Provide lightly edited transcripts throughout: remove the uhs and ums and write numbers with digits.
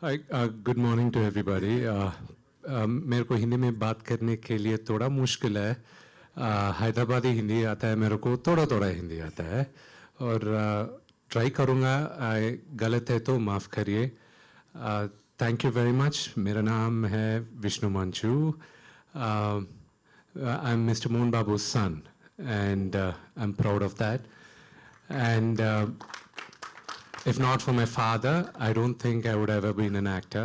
Hi, good morning to everybody. मेरे को हिंदी में बात करने के लिए थोड़ा मुश्किल है. हैदराबादी हिंदी आता है, मेरे को थोड़ा थोड़ा हिंदी आता है और ट्राई करूँगा. गलत है तो माफ़ करिए. Thank you very much. मेरा नाम है Vishnu Manchu. I am mister Mohan Babu's son and I'm proud of that. And if not for my father, I don't think I would have ever been an actor.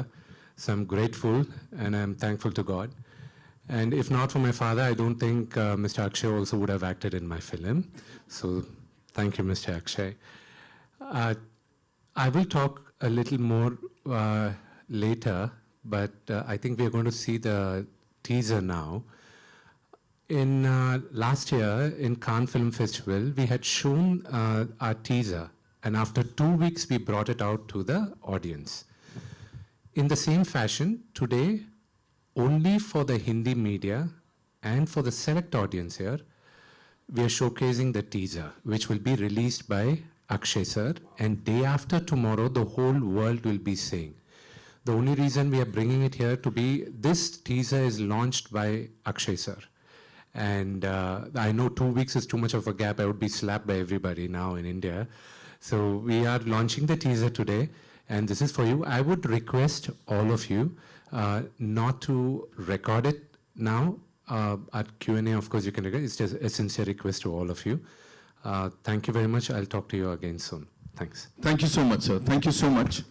So I'm grateful and I'm thankful to God. And if not for my father, I don't think Mr. Akshay also would have acted in my film. So thank you, Mr. Akshay. I will talk a little more later, but I think we are going to see the teaser now. In last year, in Cannes Film Festival, we had shown our teaser. And after 2 weeks, we brought it out to the audience. In the same fashion, today, only for the Hindi media and for the select audience here, we are showcasing the teaser, which will be released by Akshay sir. And day after tomorrow, the whole world will be seeing. The only reason we are bringing it here to be, this teaser is launched by Akshay sir. And I know 2 weeks is too much of a gap. I would be slapped by everybody now in India. So we are launching the teaser today, and this is for you. I would request all of you not to record it now. At Q&A, of course, you can record. It's just a sincere request to all of you. Thank you very much. I'll talk to you again soon. Thanks. Thank you so much, sir. Thank you so much.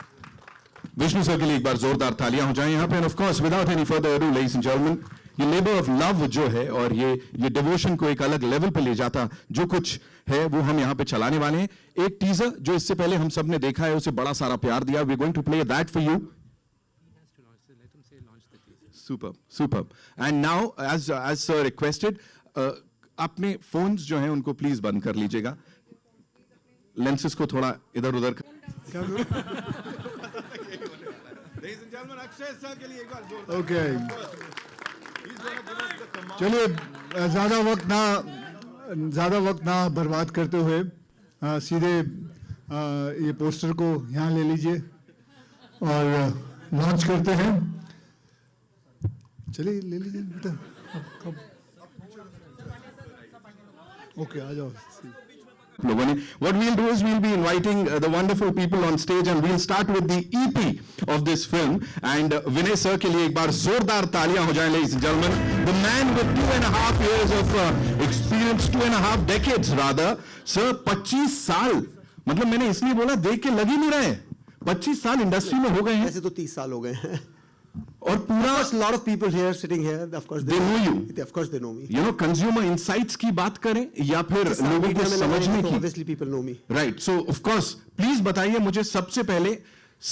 Vishnu sir के लिए एक बार जोरदार तालियां हो जाएं यहाँ पे. And of course, without any further ado, ladies and gentlemen, ये लेबर ऑफ लव जो है और ये डिवोशन को एक अलग लेवल पे ले जाता जो कुछ है वो हम यहाँ पे चलाने वाले हैं. एक टीजर जो इससे पहले हम सब ने देखा है, उसे बड़ा सारा प्यार दिया. We going to play that for you. Super super. And now as sir requested, अपने फोन्स जो हैं उनको प्लीज बंद कर लीजिएगा. लेंसेस को थोड़ा इधर उधर. ओके, चलिए ज़्यादा वक्त ना बर्बाद करते हुए सीधे ये पोस्टर को यहाँ ले लीजिए और लॉन्च करते हैं. चलिए ले लीजिए बेटा. ओके, आ जाओ. What we'll do is we'll be inviting the wonderful people on stage, and we'll start with the EP of this film. And Vinay sir के लिए एक बार जोरदार तालियां हो जाएं, ladies and gentlemen. The man with 2.5 years of experience, 2.5 decades rather. Sir, 25 साल, मतलब मैंने इसलिए बोला देख के लग ही नहीं रहे. 25 साल इंडस्ट्री में हो गए हैं. ऐसे तो 30 साल हो गए हैं. और पूरा a lot of people here sitting here, of course they know you. Of course they know me. You know, consumer insights की बात करें या फिर लोगों को समझने की. Obviously people know me. Right. So of course, please बताइए मुझे सबसे पहले,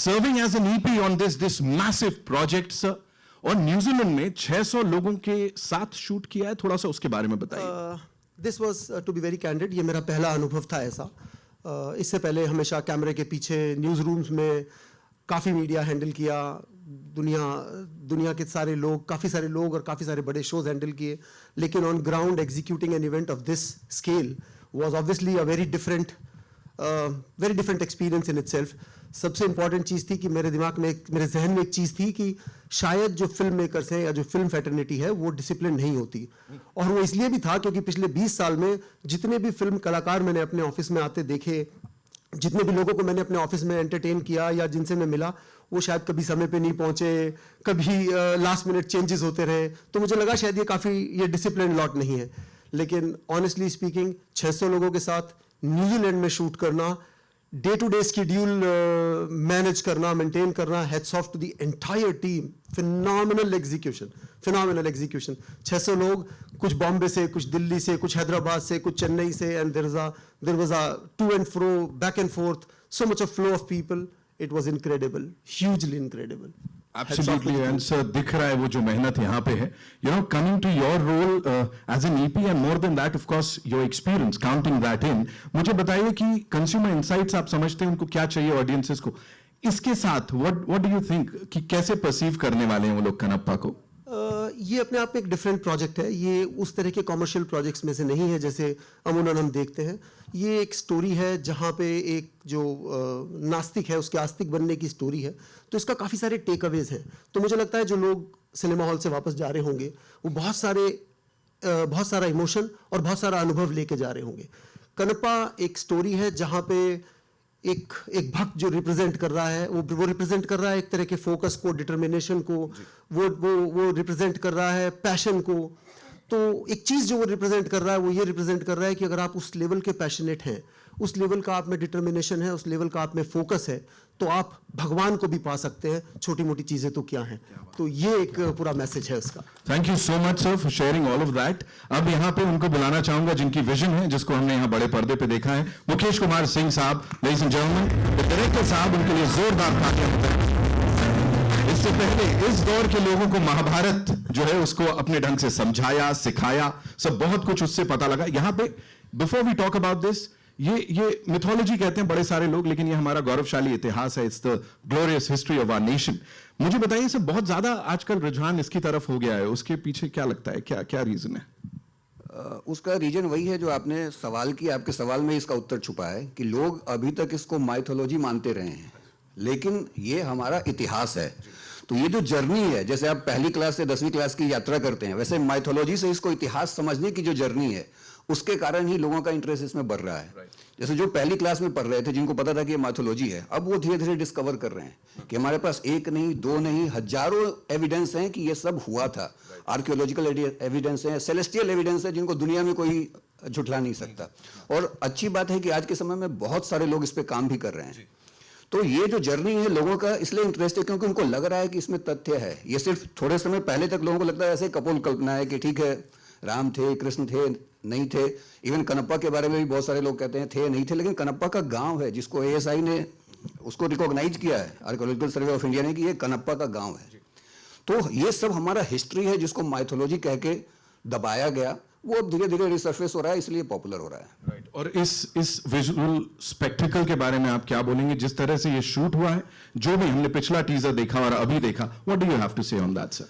serving as an EP on this massive project, sir. और न्यूजीलैंड में 600 लोगों के साथ शूट किया है, थोड़ा सा उसके बारे में बताइए. This was to be very candid, ये मेरा पहला अनुभव था ऐसा. इससे पहले हमेशा कैमरे के पीछे न्यूज़ रूम्स में काफ़ी मीडिया हैंडल किया. दुनिया के सारे लोग, काफ़ी सारे लोग और काफ़ी सारे बड़े शोज हैंडल किए. लेकिन on ground executing an event of this scale was obviously a very different experience in itself. सबसे इंपॉर्टेंट चीज़ थी कि मेरे दिमाग में, मेरे जहन में एक चीज़ थी कि शायद जो फिल्म मेकर्स हैं या जो फिल्म फैटर्निटी है वो डिसिप्लिन नहीं होती. और वो इसलिए भी था क्योंकि पिछले 20 साल में जितने भी फिल्म कलाकार मैंने अपने ऑफिस में आते देखे, जितने भी लोगों को मैंने अपने ऑफिस में एंटरटेन किया या जिनसे मैं मिला, वो शायद कभी समय पे नहीं पहुंचे, कभी लास्ट मिनट चेंजेस होते रहे. तो मुझे लगा शायद ये डिसिप्लिन लॉट नहीं है. लेकिन ऑनेस्टली स्पीकिंग 600 लोगों के साथ न्यूजीलैंड में शूट करना, day to day schedule manage करना, मेंटेन करना, heads of to the entire team. Phenomenal execution. 600 लोग, कुछ बॉम्बे से, कुछ दिल्ली से, कुछ हैदराबाद से, कुछ चेन्नई से, and there was a to and fro, back and forth, so much of flow of people. It was incredible, hugely incredible. Absolutely, and sir, दिख रहा है वो जो मेहनत यहाँ पे है. You know, coming to your role as an EP, and more than that, of course, your experience, counting that in, मुझे बताइए कि consumer insights आप समझते हैं उनको क्या चाहिए audiences को. इसके साथ what do you think कि कैसे perceive करने वाले हैं वो लोग कनप्पा को? ये अपने आप में एक डिफरेंट प्रोजेक्ट है। ये उस तरह के कॉमर्शियल प्रोजेक्ट्स में से नहीं है जैसे अमूमन हम देखते हैं। ये एक स्टोरी है जहाँ पे एक जो नास्तिक है उसके आस्तिक बनने की स्टोरी है। तो इसका काफ़ी सारे टेक अवेज हैं। तो मुझे लगता है जो लोग सिनेमा हॉल से वापस जा रहे होंगे वो बहुत सारा इमोशन और बहुत सारा अनुभव लेके जा रहे होंगे। कनप्पा एक स्टोरी है जहाँ पे एक भक्त जो रिप्रेजेंट कर रहा है वो रिप्रेजेंट कर रहा है एक तरह के फोकस को, डिटर्मिनेशन को, वो रिप्रेजेंट कर रहा है पैशन को। तो एक चीज़ जो वो रिप्रेजेंट कर रहा है वो ये रिप्रेजेंट कर रहा है कि अगर आप उस लेवल के पैशनेट हैं, उस लेवल का आप में डिटर्मिनेशन है, उस लेवल का आप में फोकस है, तो आप भगवान को भी पा सकते हैं। छोटी मोटी चीज़ें तो क्या हैं। तो ये एक पूरा मैसेज है उसका। Thank you so much sir for sharing all of that. अब यहाँ पे उनको बुलाना चाहूंगा जिनकी विजन है, जिसको हमने यहाँ बड़े पर्दे पे देखा है, मुकेश कुमार सिंह साहब। लेडीज एंड जेंटलमैन, डायरेक्टर साहब, उनके लिए जोरदार तालियां होता है। इससे पहले इस दौर के लोगों को महाभारत जो है उसको अपने ढंग से समझाया, सिखाया, सब बहुत कुछ उससे पता लगा। यहाँ पे before we talk about this, ये मिथोलॉजी कहते हैं बड़े सारे लोग, लेकिन ये हमारा गौरवशाली इतिहास है। It's the glorious history of our nation. मुझे बताइए सर, बहुत ज्यादा आजकल रुझान इसकी तरफ हो गया है, उसके पीछे क्या लगता है, क्या रीजन है? उसका रीजन वही है जो आपने सवाल किया। आपके सवाल में इसका उत्तर छुपा है कि लोग अभी तक इसको माइथोलॉजी मानते रहे हैं, लेकिन ये हमारा इतिहास है। तो ये जो जर्नी है, जैसे आप पहली क्लास से 10वीं क्लास की यात्रा करते हैं, वैसे माइथोलॉजी से इसको इतिहास समझने की जो जर्नी है, उसके कारण ही लोगों का इंटरेस्ट इसमें बढ़ रहा है। जैसे जो पहली क्लास में पढ़ रहे थे, जिनको पता था कि ये माइथोलॉजी है, अब वो धीरे धीरे डिस्कवर कर रहे हैं कि हमारे पास एक नहीं, दो नहीं, हजारों एविडेंस हैं कि ये सब हुआ था। आर्कियोलॉजिकल एविडेंस है, सेलेस्टियल एविडेंस है, जिनको दुनिया में कोई झुठला नहीं सकता। और अच्छी बात है कि आज के समय में बहुत सारे लोग इस पे काम भी कर रहे हैं। तो ये जो जर्नी है, लोगों का इसलिए इंटरेस्ट है क्योंकि उनको लग रहा है कि इसमें तथ्य है। ये सिर्फ थोड़े समय पहले तक लोगों को लगता है ऐसे कपोल कल्पना है कि ठीक है, राम थे, कृष्ण थे, नहीं थे। इवन कनप्पा के बारे में भी बहुत सारे लोग कहते हैं थे, नहीं थे, लेकिन कनप्पा का गांव है जिसको ASI ने उसको रिकॉग्नाइज किया है, आर्कियोलॉजिकल सर्वे ऑफ इंडिया ने, कि ये कनप्पा का गांव है। तो ये सब हमारा हिस्ट्री है जिसको माइथोलॉजी कह के दबाया गया। वो अब धीरे धीरे रिसर्फेस हो रहा है, इसलिए पॉपुलर हो रहा है। राइट। और इस विजुअल स्पेक्टिकल के बारे में आप क्या बोलेंगे, जिस तरह से ये शूट हुआ है, जो भी हमने पिछला टीजर देखा और अभी देखा, what do you have to say on that sir?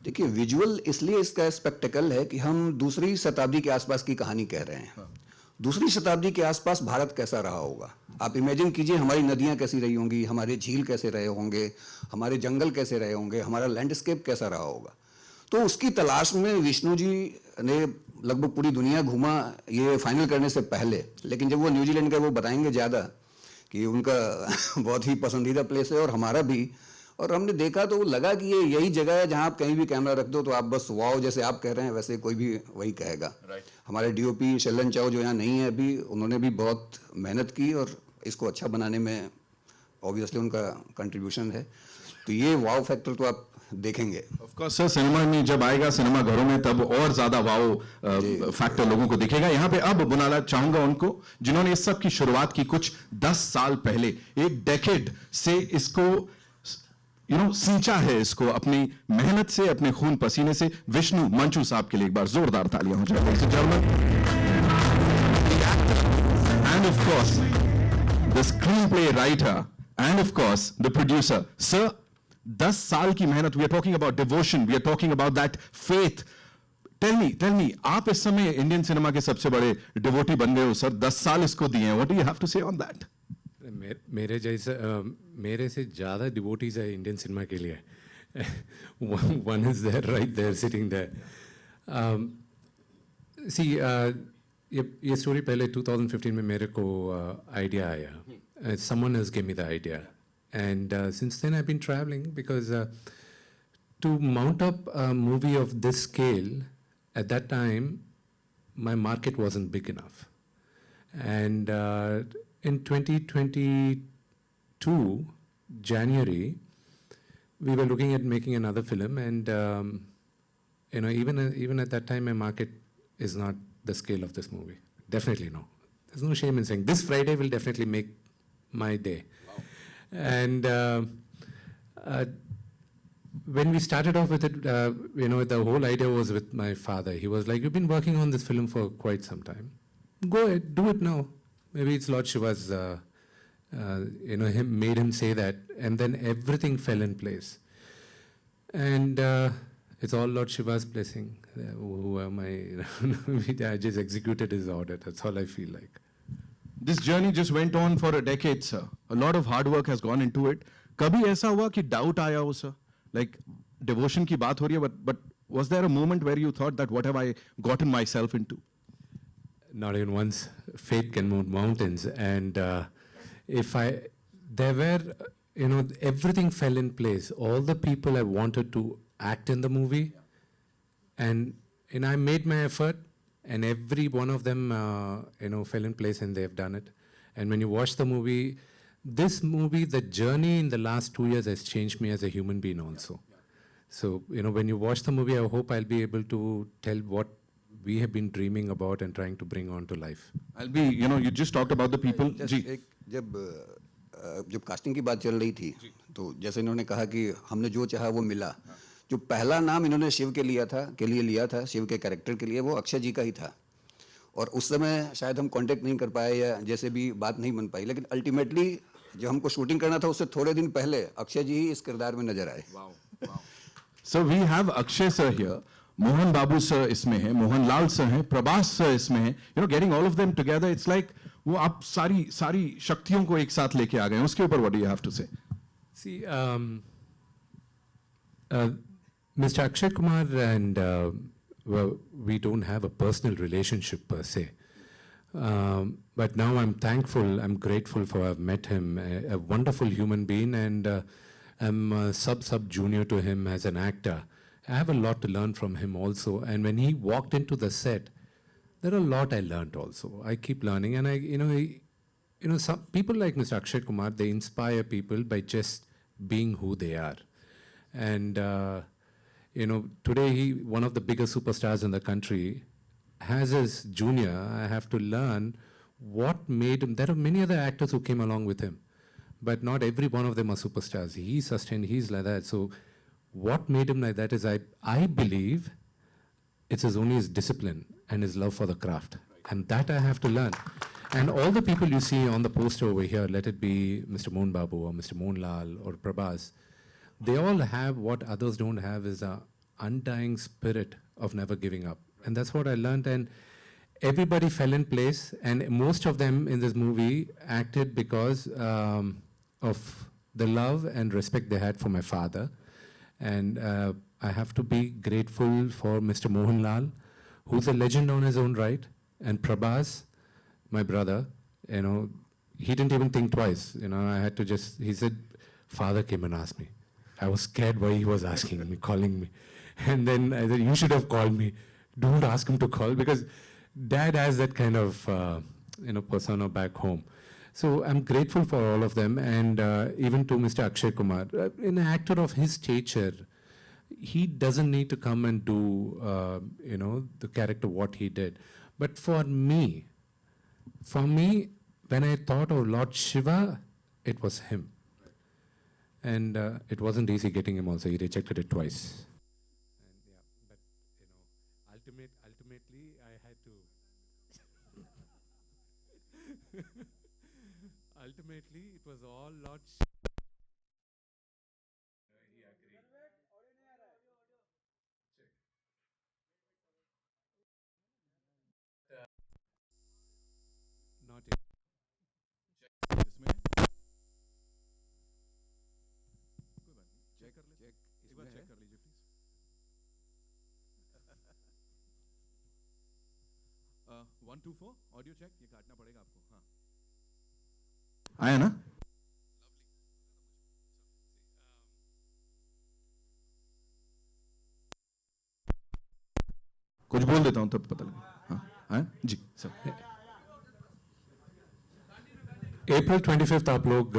देखिए, विजुअल इसलिए इसका स्पेक्टिकल है कि हम दूसरी शताब्दी के आसपास की कहानी कह रहे हैं। दूसरी शताब्दी के आसपास भारत कैसा रहा होगा, आप इमेजिन कीजिए। हमारी नदियां कैसी रही होंगी, हमारे झील कैसे रहे होंगे, हमारे जंगल कैसे रहे होंगे, हमारा लैंडस्केप कैसा रहा होगा। तो उसकी तलाश में विष्णु जी ने लगभग पूरी दुनिया घूमा, ये फाइनल करने से पहले। लेकिन जब वो न्यूजीलैंड का वो बताएंगे ज़्यादा कि उनका बहुत ही पसंदीदा प्लेस है और हमारा भी, और हमने देखा तो लगा कि ये यही जगह है जहाँ आप कहीं भी कैमरा रख दो तो आप बस वाओ, जैसे आप कह रहे हैं वैसे कोई भी वही कहेगा। हमारे DOP शलन चाओ जो यहाँ नहीं है अभी, उन्होंने भी बहुत मेहनत की और इसको अच्छा बनाने में ऑब्वियसली उनका कंट्रीब्यूशन है। तो ये वाओ फैक्टर तो आप देखेंगे। ऑफ कोर्स सर, सिनेमा में जब आएगा, सिनेमा घरों में, तब और ज्यादा वाओ फैक्टर लोगों को दिखेगा। यहाँ पे अब बुलाना चाहूंगा उनको जिन्होंने इस सब की शुरुआत की कुछ 10 साल पहले, एक डेकेड से इसको सींचा है, इसको अपनी मेहनत से, अपने खून पसीने से। विष्णु मंचू साहब के लिए एक बार जोरदार तालियां हो जाए, ladies and gentlemen. And of course, the screenplay writer and of course the producer. Sir, 10 साल की मेहनत, we are talking about devotion, we are talking about that faith. Tell me, आप इस समय इंडियन सिनेमा के सबसे बड़े डिवोटी बन गए हो सर, 10 साल इसको दिए हैं. What do you have to say on that? मेरे से ज़्यादा डिवोटीज है इंडियन सिनेमा के लिए. One is there, right there, sitting there. See, ये स्टोरी पहले 2015 में मेरे को आइडिया आया. Someone else gave me the idea. And since then I've been traveling because to mount up a movie of this scale, at that time, my market wasn't big enough. And in 2022, January, we were looking at making another film, and even at that time, my market is not the scale of this movie. Definitely no. There's no shame in saying this Friday will definitely make my day. Wow. And when we started off with it, the whole idea was with my father. He was like, "You've been working on this film for quite some time. Go ahead, do it now." Maybe it's Lord Shiva's, made him say that, and then everything fell in place. And it's all Lord Shiva's blessing. Who am I? I just executed his order. That's all I feel like. This journey just went on for a decade, sir. A lot of hard work has gone into it. कभी ऐसा हुआ कि doubt आया हो, sir? Like devotion की बात हो रही है, but was there a moment where you thought that what have I gotten myself into? Not even once. Fate can move mountains, and there were, everything fell in place. All the people I wanted to act in the movie, and I made my effort, and every one of them, fell in place, and they've done it. And when you watch the movie, the journey in the last 2 years has changed me as a human being also. So, when you watch the movie, I hope I'll be able to tell what we have been dreaming about and trying to bring on to life. You just talked about the people. जी जब casting की बात चल रही थी तो जैसे इन्होंने कहा कि हमने जो चाहा वो मिला। जो पहला नाम इन्होंने शिव के लिए लिया था शिव के कैरेक्टर के लिए, वो अक्षय जी का ही था। और उस समय शायद हम कांटेक्ट नहीं कर पाए या जैसे भी बात नहीं बन पाई, लेकिन अल्टीमेटली जो हमको शूटिंग करना था उससे थोड़े दिन पहले अक्षय जी ही इस किरदार में नजर आए। So we have Akshay sir here, Mohan Babu sir इसमें है, Mohan Lal sir हैं, Prabhas sir इसमें है। Getting all of them together, it's like वो आप सारी शक्तियों को एक साथ लेके आ गए हैं। उसके ऊपर what do you have to say? See, Mr. Akshay Kumar and we don't have a personal relationship per se. But now I'm thankful, I'm grateful for I've met him, a wonderful human being, and I'm sub junior to him as an actor. I have a lot to learn from him also. And when he walked into the set, there are a lot I learned also. I keep learning, and some people like Mr. Akshay Kumar, they inspire people by just being who they are. And today one of the biggest superstars in the country, as his junior, I have to learn what made him. There are many other actors who came along with him, but not every one of them are superstars. He sustained, he's like that. So what made him like that is I believe it's only his discipline and his love for the craft. And that I have to learn. And all the people you see on the poster over here, let it be Mr. Mohan Babu or Mr. Mohan Lal or Prabhas, they all have what others don't have, is an undying spirit of never giving up. And that's what I learned. And everybody fell in place. And most of them in this movie acted because of the love and respect they had for my father. And I have to be grateful for Mr. Mohan Lal, who's a legend on his own right, and Prabhas, my brother. He didn't even think twice. I had to he said, father came and asked me. I was scared why he was asking me, calling me. And then I said, you should have called me. Don't ask him to call, because dad has that kind of persona back home. So I'm grateful for all of them, and even to Mr. Akshay Kumar. An actor of his stature, he doesn't need to come and do the character what he did. But for me, when I thought of Lord Shiva, it was him. And it wasn't easy getting him also. He rejected it twice. And but ultimately, I had to. Ultimately, it was all Lord Shiva. He agreed. Not yet. Check कर लीजिए please. 1 2 4 audio check, ये काटना पड़ेगा आपको। हाँ, आया ना? कुछ बोल देता हूं तब पता लगेगा। हाँ जी सर। April 25th आप लोग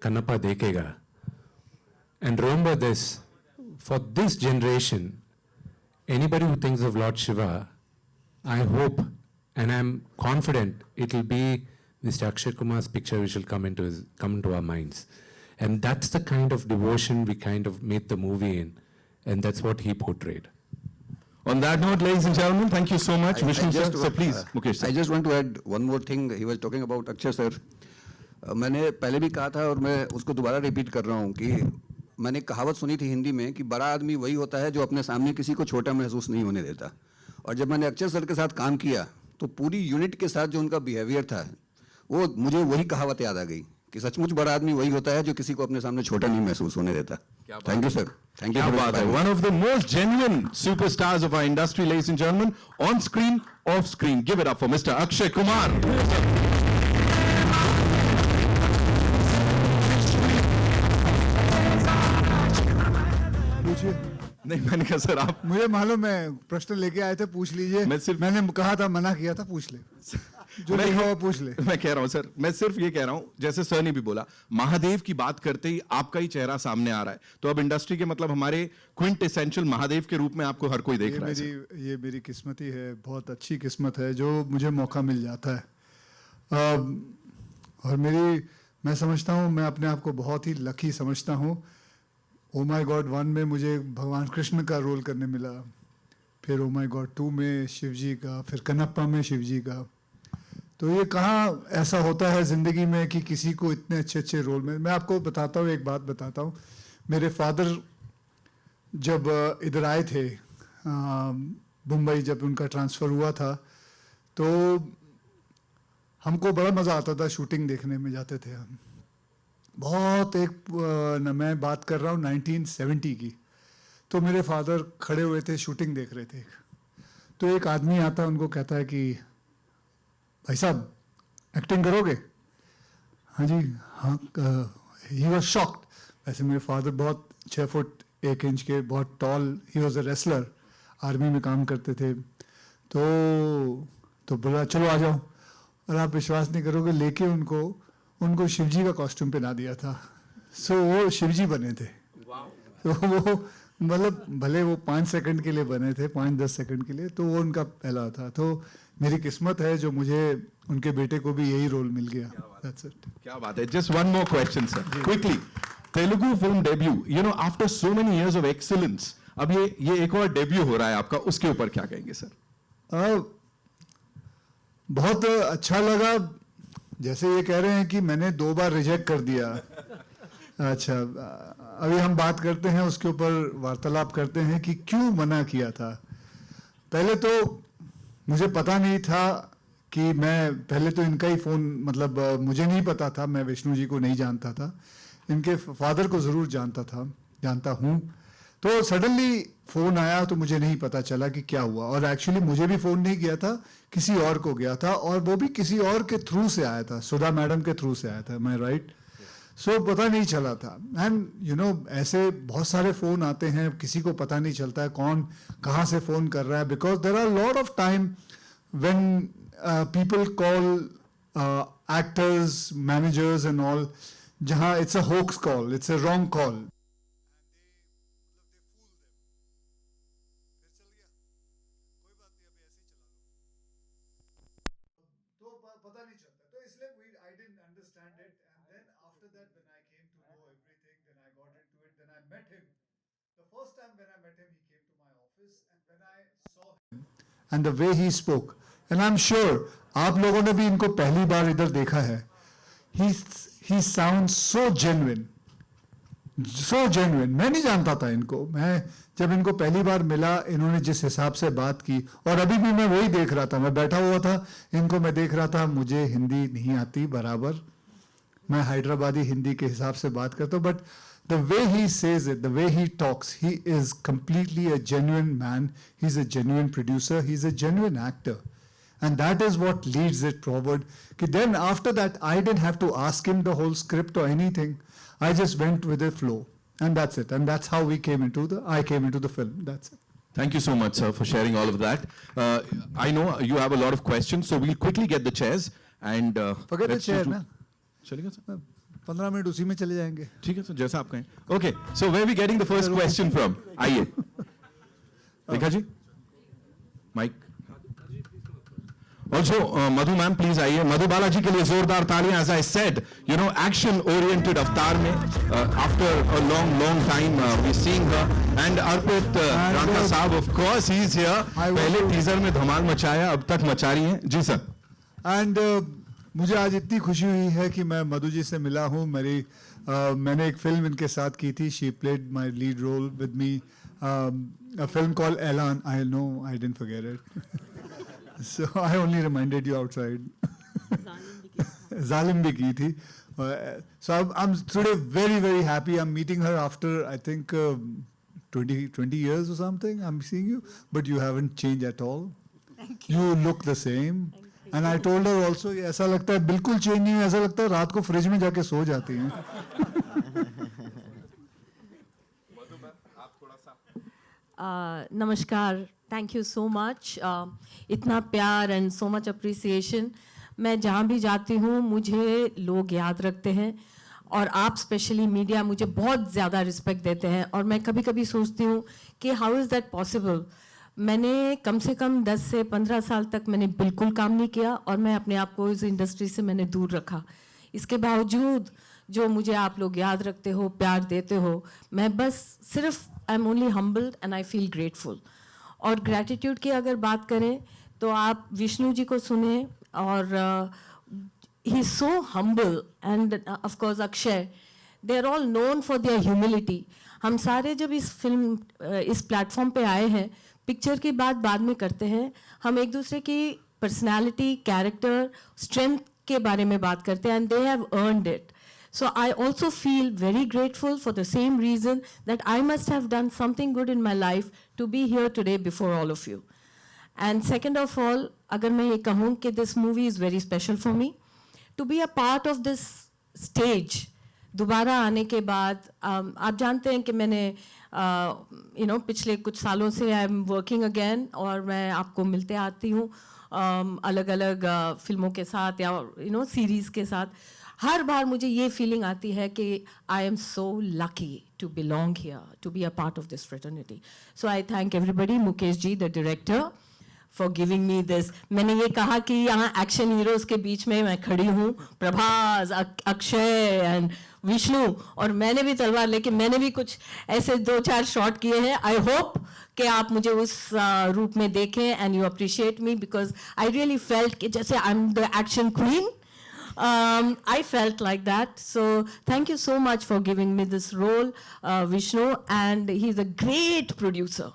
कन्नप्पा देखेगा. And remember this, for this generation, anybody who thinks of Lord Shiva, I hope and I'm confident it will be Mr. Akshay Kumar's picture which will come into our minds. And that's the kind of devotion we kind of made the movie in. And that's what he portrayed. On that note, ladies and gentlemen, thank you so much. Vishnu sir, so please, Mukesh sir. I just want to add one more thing. He was talking about Akshay sir. मैंने पहले भी कहा था और मैं उसको दोबारा repeat कर रहा हूँ कि मैंने कहावत सुनी थी हिंदी में कि बड़ा आदमी वही होता है जो अपने सामने किसी को छोटा महसूस नहीं होने देता। और जब मैंने अक्षय सर के साथ काम किया तो पूरी यूनिट के साथ जो उनका बिहेवियर था वो मुझे वही कहावत याद आ गई कि सचमुच बड़ा आदमी वही होता है जो किसी को अपने सामने छोटा नहीं महसूस होने देता। Thank you sir, thank you. क्या बात है, one of the most genuine superstars of our industry, ladies and gentleman, on screen, off screen, give it up for mister Akshay Kumar. पूछिए। नहीं, मैंने कहा सर आप मुझे मालूम है, प्रश्न लेके आए थे, पूछ लीजिए। मैंने कहा था, मना किया था, पूछ ले जो लिखा हुआ पूछ ले। मैं कह रहा हूं सर, मैं सिर्फ ये कह रहा हूं, जैसे सर ने भी बोला, महादेव की बात करते ही आपका ही चेहरा सामने आ रहा है, तो अब इंडस्ट्री के मतलब हमारे क्विंट एसेंशियल महादेव के रूप में आपको हर कोई देख रहा है। ये मेरी किस्मत ही है, बहुत अच्छी किस्मत है जो मुझे मौका मिल जाता है। और मैं समझता हूँ, मैं अपने आप को बहुत ही लकी समझता हूँ। ओ माई गॉड 1 में मुझे भगवान कृष्ण का रोल करने मिला, फिर ओ माई गॉड 2 में शिव जी का, फिर कन्नप्पा में शिव जी का। तो ये कहाँ ऐसा होता है ज़िंदगी में कि किसी को इतने अच्छे अच्छे रोल में। मैं आपको बताता हूँ, एक बात बताता हूँ। मेरे फादर जब इधर आए थे मुंबई, जब उनका ट्रांसफ़र हुआ था, तो हमको बड़ा मज़ा आता था, शूटिंग देखने में जाते थे हम। बहुत मैं बात कर रहा हूँ 1970 की। तो मेरे फादर खड़े हुए थे, शूटिंग देख रहे थे। तो एक आदमी आता है, उनको कहता है कि भाई साहब एक्टिंग करोगे? हाँ जी, हाँ। He was shocked. वैसे मेरे फादर बहुत 6 फुट 1 इंच के, बहुत tall, he was a wrestler, army में काम करते थे। तो बोला चलो आ जाओ। और आप विश्वास नहीं करोगे, लेके उनको शिवजी का कॉस्ट्यूम पहना दिया था। सो वो शिवजी बने थे। तो वो मतलब भले वो 5 सेकंड के लिए बने थे, 5-10 सेकंड के लिए, तो वो उनका पहला था। तो मेरी किस्मत है जो मुझे उनके बेटे को भी यही रोल मिल गया। That's it. क्या बात है। Just one more question sir, quickly. Telugu film debut, you know, after so many years of excellence, अब ये एक और डेब्यू हो रहा है आपका, उसके ऊपर क्या कहेंगे सर? बहुत अच्छा लगा। जैसे ये कह रहे हैं कि मैंने 2 बार रिजेक्ट कर दिया। अच्छा, अभी हम बात करते हैं, उसके ऊपर वार्तालाप करते हैं कि क्यों मना किया था। पहले तो मुझे पता नहीं था कि पहले तो इनका ही फ़ोन, मतलब मुझे नहीं पता था, मैं विष्णु जी को नहीं जानता था, इनके फादर को ज़रूर जानता हूँ। तो सडनली फ़ोन आया तो मुझे नहीं पता चला कि क्या हुआ। और एक्चुअली मुझे भी फ़ोन नहीं किया था, किसी और को गया था, और वो भी किसी और के थ्रू से आया था, सुधा मैडम के थ्रू से आया था। मैं राइट? सो पता नहीं चला था। एंड यू नो, ऐसे बहुत सारे फ़ोन आते हैं, किसी को पता नहीं चलता है कौन कहाँ से फ़ोन कर रहा है, because there are lot of time when people call actors, managers and all, जहाँ it's a hoax call, it's a wrong call. पता नहीं चलता, तो इसलिए I didn't understand it, and then after that when I came to know everything, then I got into it, then I met him. The first time when I met him, he came to my office, and when I saw him and the way he spoke, and I'm sure आप लोगों ने भी इनको पहली बार इधर देखा है, he sounds so genuine. मैं नहीं जानता था इनको। मैं जब इनको पहली बार मिला, इन्होंने जिस हिसाब से बात की, और अभी भी मैं वही देख रहा था, मैं बैठा हुआ था, इनको मैं देख रहा था। मुझे हिंदी नहीं आती बराबर, मैं हैदराबादी हिंदी के हिसाब से बात करता हूँ, but the way he says it, the way he talks, he is completely a genuine man, he is a genuine producer, he is a genuine actor, and that is what leads it forward. Then after that, I didn't have to ask him the whole script or anything. I just went with the flow, and that's it. And that's how I came into the film. That's it. Thank you so much, sir, for sharing all of that. I know you have a lot of questions, so we'll quickly get the chairs and Forget the chair, ना? चलेगा sir? 15 minute उसी में चले जाएंगे। ठीक है sir, जैसा आप कहें। Okay, so where are we getting the first question from? आइए। Rekha ji, mic. Also, Madhu ma'am, please आइए। मधु बालाजी के लिए जोरदार तालियां। As I said, you know, action-oriented अवतार में, after a long time, we're seeing her. And Arpit Ranta साहब, of course, he is here. पहले टीजर में धमाल मचाया, अब तक मचा रही हैं। जी सर। And मुझे आज इतनी खुशी हुई है कि मैं मधु जी से मिला हूँ। मैंने एक फिल्म इनके साथ की थी, she played my lead role with me, a film called Elan. I know I didn't forget it. So I only reminded you outside. Zalim bhi ki thi. So I'm today very, very happy. I'm meeting her after, I think, 20 years or something. I'm seeing you, but you haven't changed at all. Thank you. You look the same. And I told her also, ये ऐसा लगता है बिल्कुल change नहीं है, ऐसा लगता है रात को फ्रिज में जाके सो जाती हैं. नमस्कार, थैंक यू सो मच. इतना प्यार एंड सो मच अप्रिसिएशन. मैं जहाँ भी जाती हूँ मुझे लोग याद रखते हैं, और आप स्पेशली मीडिया मुझे बहुत ज़्यादा रिस्पेक्ट देते हैं. और मैं कभी कभी सोचती हूँ कि हाउ इज़ दैट पॉसिबल. मैंने कम से कम 10 से 15 साल तक मैंने बिल्कुल काम नहीं किया, और मैं अपने आप को इस इंडस्ट्री से मैंने दूर रखा. इसके बावजूद जो मुझे आप लोग याद रखते हो, प्यार देते हो, मैं बस सिर्फ I am only humbled and I feel grateful. और ग्रैटिट्यूड की अगर बात करें तो आप विष्णु जी को सुने, और he is so humble, and of course Akshay, they are all known for their humility. हम सारे जब इस प्लेटफॉर्म पे आए हैं, पिक्चर की बात बाद में करते हैं, हम एक दूसरे की पर्सनैलिटी, कैरेक्टर, स्ट्रेंथ के बारे में बात करते हैं, and they have earned it. So I also feel very grateful for the same reason that I must have done something good in my life to be here today before all of you. And second of all, अगर मैं ये कहूँ कि this movie is very special for me, to be a part of this stage, दोबारा आने के बाद, आप जानते हैं कि मैंने पिछले कुछ सालों से आई एम वर्किंग अगेन, और मैं आपको मिलते आती हूँ अलग अलग फिल्मों के साथ या सीरीज़ के साथ. हर बार मुझे ये फीलिंग आती है कि I am so lucky to belong here, to be a part of this fraternity. So I thank everybody, Mukesh ji the director, for giving me this. मैंने ये कहा कि यहाँ एक्शन हीरोज़ के बीच में मैं खड़ी हूँ, प्रभास, अक्षय एंड विष्णु, और मैंने भी तलवार लेके मैंने भी कुछ ऐसे 2-4 शॉट किए हैं. आई होप कि आप मुझे उस रूप में देखें and you appreciate me, because I really felt कि जैसे I am the action queen. I felt like that. So thank you so much for giving me this role, Vishnu, and he's a great producer.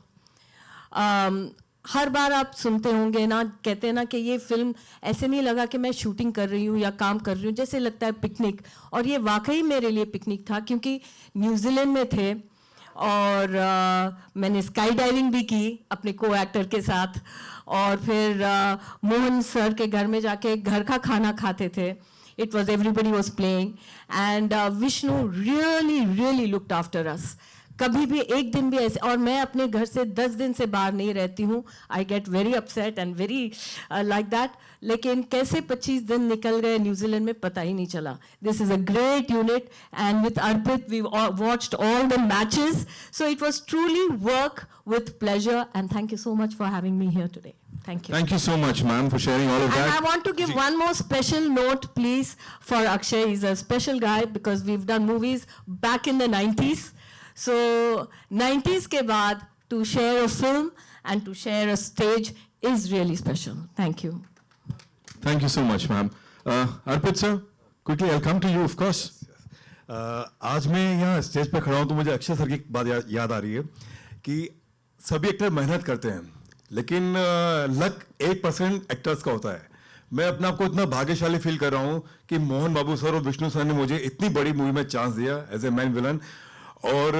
हर बार आप सुनते होंगे ना, कहते हैं ना कि ये फिल्म ऐसे नहीं लगा कि मैं शूटिंग कर रही हूँ या काम कर रही हूँ, जैसे लगता है पिकनिक. और ये वाकई मेरे लिए पिकनिक था, क्योंकि न्यूजीलैंड में थे, और मैंने स्काई डाइविंग भी की अपने को एक्टर के साथ, और फिर मोहन सर के घर में जाके घर का खाना खाते थे. It was everybody was playing, and Vishnu really looked after us. कभी भी एक दिन भी ऐसे, और मैं अपने घर से 10 दिन से बाहर नहीं रहती हूँ. I get very upset and very like that. लेकिन कैसे 25 दिन निकल गए न्यूजीलैंड में पता ही नहीं चला. This is a great unit, and with Arpit we watched all the matches. So it was truly work with pleasure, and thank you so much for having me here today. Thank you. Thank you so much, ma'am, for sharing all of that. And I want to give one more special note, please, for Akshay. He's a special guy because we've done movies back in the 90s. So 90s ke baad to share a film and to share a stage is really special. Thank you. Thank you so much, ma'am. Arpit sir, quickly, I'll come to you, of course. आज मैं यहाँ stage पे खड़ा हूँ तो मुझे Akshay sir की बात याद आ रही है कि सभी एक्टर मेहनत करते हैं, लेकिन लक 1% एक्टर्स का होता है. मैं अपने आप को इतना भाग्यशाली फील कर रहा हूँ कि मोहन बाबू सर और विष्णु सर ने मुझे इतनी बड़ी मूवी में चांस दिया एज ए मैन विलन. और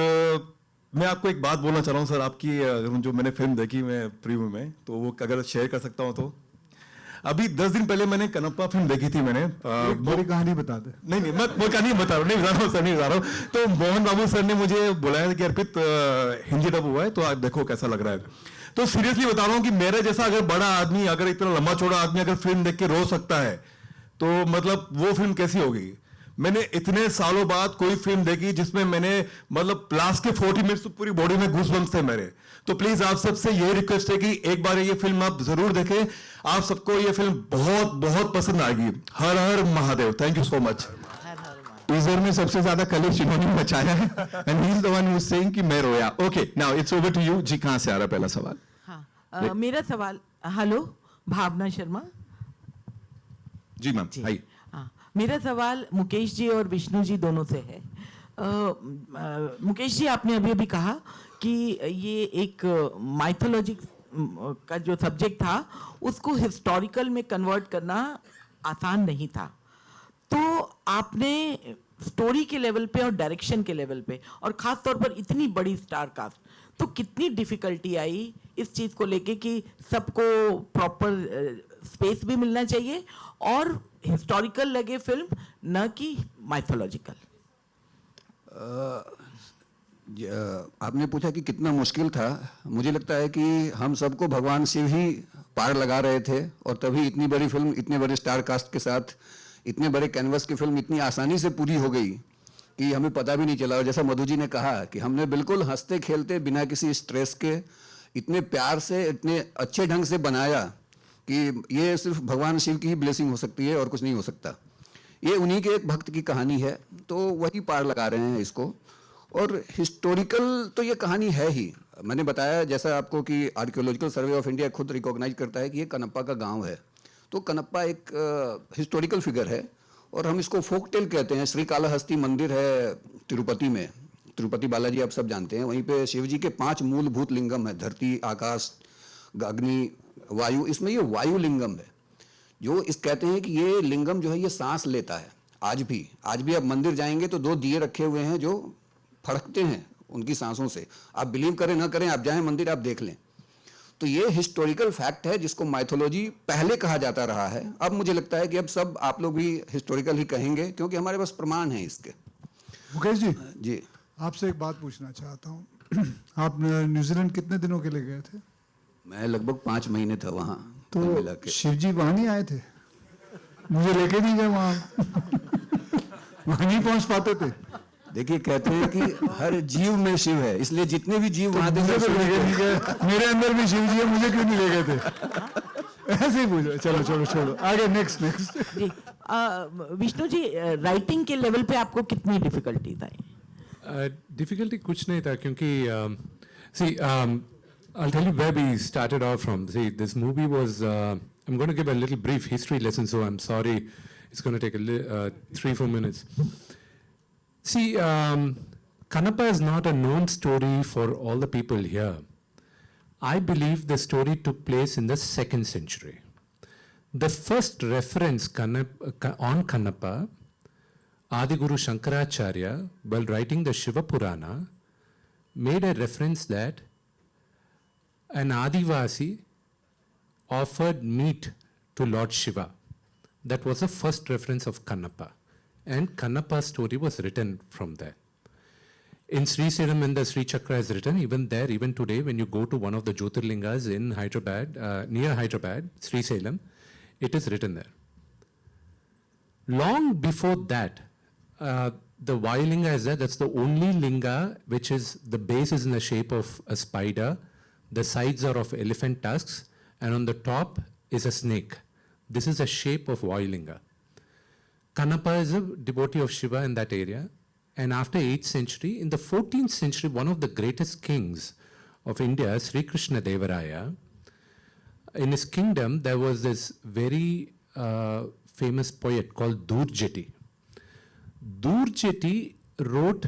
मैं आपको एक बात बोलना चाह रहा हूँ सर, आपकी जो मैंने फिल्म देखी मैं प्रीव्यू में, तो वो अगर शेयर कर सकता हूँ तो. अभी 10 दिन पहले मैंने कनप्पा फिल्म देखी थी मैंने. पूरी कहानी बता दे. नहीं मैं वो कहानी बता रहा हूँ सर, नहीं बता रहा हूँ. तो मोहन बाबू सर ने मुझे बुलाया कि अर्पित हिंदी डब हुआ है तो आप देखो कैसा लग रहा है. तो सीरियसली बता रहा हूँ कि मेरे जैसा अगर बड़ा आदमी, अगर इतना लंबा चौड़ा आदमी अगर फिल्म देख के रो सकता है, तो मतलब वो फिल्म कैसी होगी. मैंने इतने सालों बाद कोई फिल्म देखी जिसमें मैंने मतलब लास्ट के 40 मिनट्स तो पूरी बॉडी में गूज़बम्प्स थे मेरे. तो प्लीज आप सबसे ये रिक्वेस्ट है कि एक बार ये फिल्म आप जरूर देखें. आप सबको ये फिल्म बहुत बहुत पसंद आएगी. Har Har Mahadev. Thank you so much. Teaser में सबसे ज्यादा कलेश इन्होंने मचाया है, and he is the one who is saying कि मैं रोया. Okay, now it's over to you. जी, कहां से आ रहा पहला सवाल? हाँ, मेरा सवाल. Hello, Bhavna Sharma ji ma'am. जी. हाय. मेरा सवाल मुकेश जी और विष्णु जी दोनों से है। मुकेश जी, आपने अभी अभी कहा कि ये एक माइथोलॉजिक का जो सब्जेक्ट था उसको हिस्टोरिकल में कन्वर्ट करना आसान नहीं था। तो आपने स्टोरी के लेवल पे और डायरेक्शन के लेवल पे और ख़ास तौर पर इतनी बड़ी स्टार कास्ट, तो कितनी डिफ़िकल्टी आई इस चीज़ को लेके कि सबको प्रॉपर स्पेस भी मिलना चाहिए और हिस्टोरिकल लगे फिल्म, न कि माइथोलॉजिकल। आपने पूछा कि कितना मुश्किल था। मुझे लगता है कि हम सबको भगवान शिव ही पार लगा रहे थे और तभी इतनी बड़ी फिल्म, इतने बड़े स्टार कास्ट के साथ इतने बड़े कैनवस की फिल्म इतनी आसानी से पूरी हो गई कि हमें पता भी नहीं चला। और जैसा मधु जी ने कहा कि हमने बिल्कुल हंसते खेलते बिना किसी स्ट्रेस के इतने प्यार से इतने अच्छे ढंग से बनाया कि ये सिर्फ भगवान शिव की ही ब्लेसिंग हो सकती है और कुछ नहीं हो सकता। ये उन्हीं के एक भक्त की कहानी है, तो वही पार लगा रहे हैं इसको। और हिस्टोरिकल तो ये कहानी है ही। मैंने बताया जैसा आपको कि आर्कियोलॉजिकल सर्वे ऑफ इंडिया खुद रिकॉग्नाइज करता है कि ये कनप्पा का गांव है, तो कनप्पा एक हिस्टोरिकल फिगर है और हम इसको फोक टेल कहते हैं। श्री कालाहस्ती मंदिर है तिरुपति में, तिरुपति बालाजी आप सब जानते हैं। वहीं पे शिव जी के 5 मूलभूत लिंगम है, धरती, आकाश, अग्नि, वायु। इसमें ये वायु लिंगम है जो इस कहते हैं कि ये लिंगम जो है ये सांस लेता है। आज भी आप मंदिर जाएंगे तो 2 दिए रखे हुए हैं जो फड़कते हैं उनकी सांसों से। आप बिलीव करें ना करें, आप जाएं मंदिर, आप देख लें। तो ये हिस्टोरिकल फैक्ट है जिसको माइथोलॉजी पहले कहा जाता रहा है। अब मुझे लगता है कि अब सब आप लोग भी हिस्टोरिकल ही कहेंगे क्योंकि हमारे पास प्रमाण है इसके। मुकेश जी, जी आपसे एक बात पूछना चाहता हूँ। आप न्यूजीलैंड कितने दिनों के लिए गए थे? मैं लगभग 5 महीने था वहाँ। तो शिव जी वहाँ नहीं आए थे? मुझे लेके नहीं गए वहाँ। वहाँ नहीं पहुँच पाते थे? देखिए, कहते हैं कि हर जीव में शिव है, इसलिए जितने भी जीव वहाँ थे तो लेके नहीं गए। मेरे अंदर भी शिव जी है, मुझे क्यों नहीं ले गए थे? ऐसे ही पूछो। चलो छोड़ो, आगे नेक्स्ट। जी, विष्णु जी, राइटिंग के लेवल पे आपको कितनी डिफिकल्टीज आई? डिफिकल्टी कुछ नहीं था क्योंकि see, I'll tell you where we started off from. See, this movie was, I'm going to give a little brief history lesson, so I'm sorry, it's going to take 3-4 minutes. See, Kanappa is not a known story for all the people here. I believe the story took place in the 2nd century. The first reference on Kanappa, Adiguru Shankaracharya, while writing the Shiva Purana, made a reference that an Adivasi offered meat to Lord Shiva. That was the first reference of Kanappa. And Kanappa's story was written from there. In Sri Selam, when the Sri Chakra is written, even there, even today, when you go to one of the Jyotirlingas in Hyderabad, near Hyderabad, Sri Selam, it is written there. Long before that, the Vayulinga is there. That's the only linga which is, the base is in the shape of a spider, the sides are of elephant tusks, and on the top is a snake. This is the shape of Vayulinga. Kanappa is a devotee of Shiva in that area. And after 8th century, in the 14th century, one of the greatest kings of India, Sri Krishna Devaraya, in his kingdom, there was this very famous poet called Durjeti. Durjeti wrote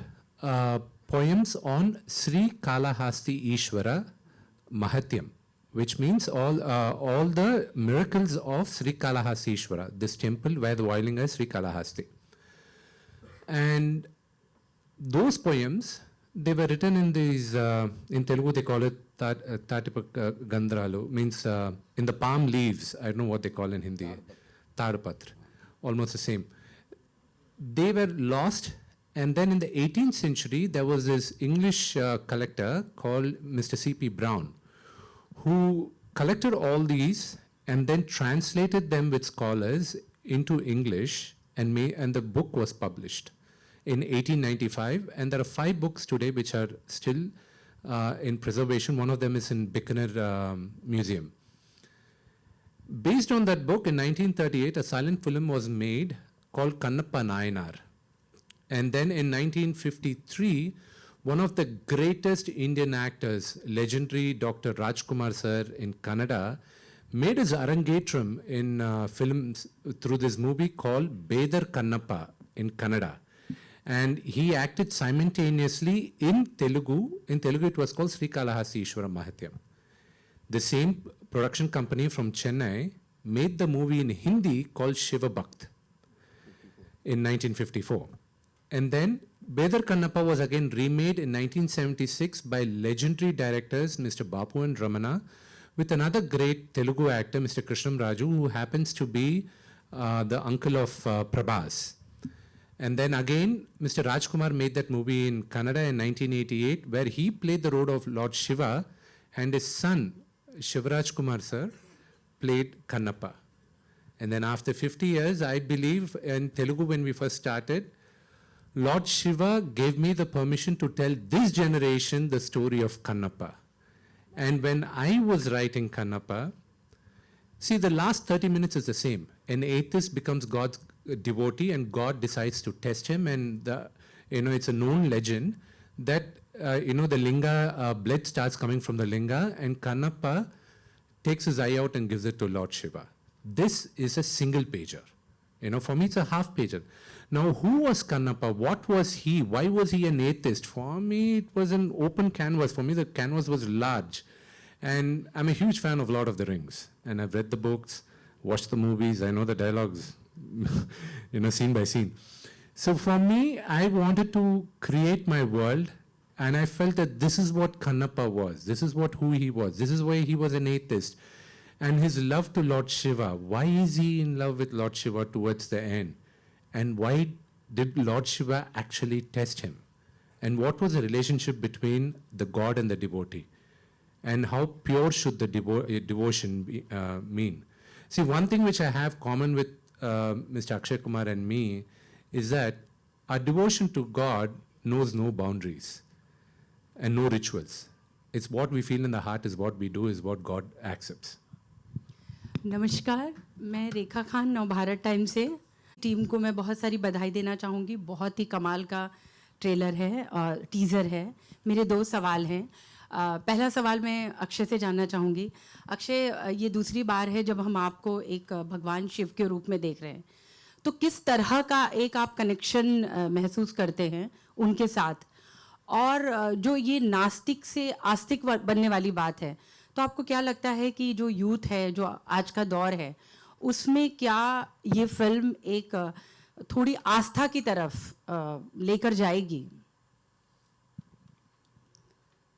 poems on Sri Kalahasti Ishvara Mahatyam, which means all the miracles of Sri Kalahasti Ishvara, this temple where the Vayulinga is Sri Kalahasti. And those poems, they were written in these, in Telugu they call it Tatipa Gandralu, means in the palm leaves, I don't know what they call in Hindi, Tadapatra, almost the same. They were lost, and then in the 18th century, there was this English collector called Mr. C.P. Brown, who collected all these and then translated them with scholars into English, and the book was published in 1895. And there are 5 books today which are still in preservation. One of them is in Bikaner Museum. Based on that book, in 1938, a silent film was made called Kannappa Nayanar. And then in 1953, one of the greatest Indian actors, legendary Dr. Rajkumar sir in Kannada, made his Arangetram in films through this movie called Bedar Kannappa in Kannada. And he acted simultaneously in Telugu. In Telugu, it was called Srikalahasti Ishwara Mahatyam. The same production company from Chennai made the movie in Hindi called Shiva Bhakt in 1954. And then Bedar Kannappa was again remade in 1976 by legendary directors Mr. Bapu and Ramana with another great Telugu actor, Mr. Krishnam Raju, who happens to be the uncle of Prabhas. And then again, Mr. Rajkumar made that movie in Kannada in 1988, where he played the role of Lord Shiva, and his son, Shivaraj Kumar sir, played Kannappa. And then after 50 years, I believe in Telugu when we first started, Lord Shiva gave me the permission to tell this generation the story of Kannappa. And when I was writing Kannappa, see, the last 30 minutes is the same. An atheist becomes God's devotee and God decides to test him, and it's a known legend that the linga, blood starts coming from the linga, and Kannappa takes his eye out and gives it to Lord Shiva. This is a single pager. For me it's a half pager. Now, who was Kannappa? What was he? Why was he an atheist? For me, it was an open canvas. For me, the canvas was large. And I'm a huge fan of Lord of the Rings. And I've read the books, watched the movies, I know the dialogues, scene by scene. So for me, I wanted to create my world, and I felt that this is what Kannappa was. This is who he was. This is why he was an atheist. And his love to Lord Shiva. Why is he in love with Lord Shiva towards the end? And why did Lord Shiva actually test him? And what was the relationship between the god and the devotee? And how pure should the devotion mean? See, one thing which I have common with Mr. Akshay Kumar and me is that our devotion to God knows no boundaries and no rituals. It's what we feel in the heart is what we do, is what God accepts. नमस्कार, मैं रेखा Khan Navbharat time से team को मैं बहुत सारी बधाई देना चाहूँगी। बहुत ही कमाल का ट्रेलर है और टीज़र है। मेरे 2 सवाल हैं। पहला सवाल मैं अक्षय से जानना चाहूँगी। अक्षय, ये दूसरी बार है जब हम आपको एक भगवान शिव के रूप में देख रहे हैं, तो किस तरह का एक आप कनेक्शन महसूस करते हैं उनके साथ? और जो ये नास्तिक से आस्तिक बनने वाली बात है, तो आपको क्या लगता है कि जो यूथ है, जो आज का दौर है, उसमें क्या ये फिल्म एक थोड़ी आस्था की तरफ लेकर जाएगी?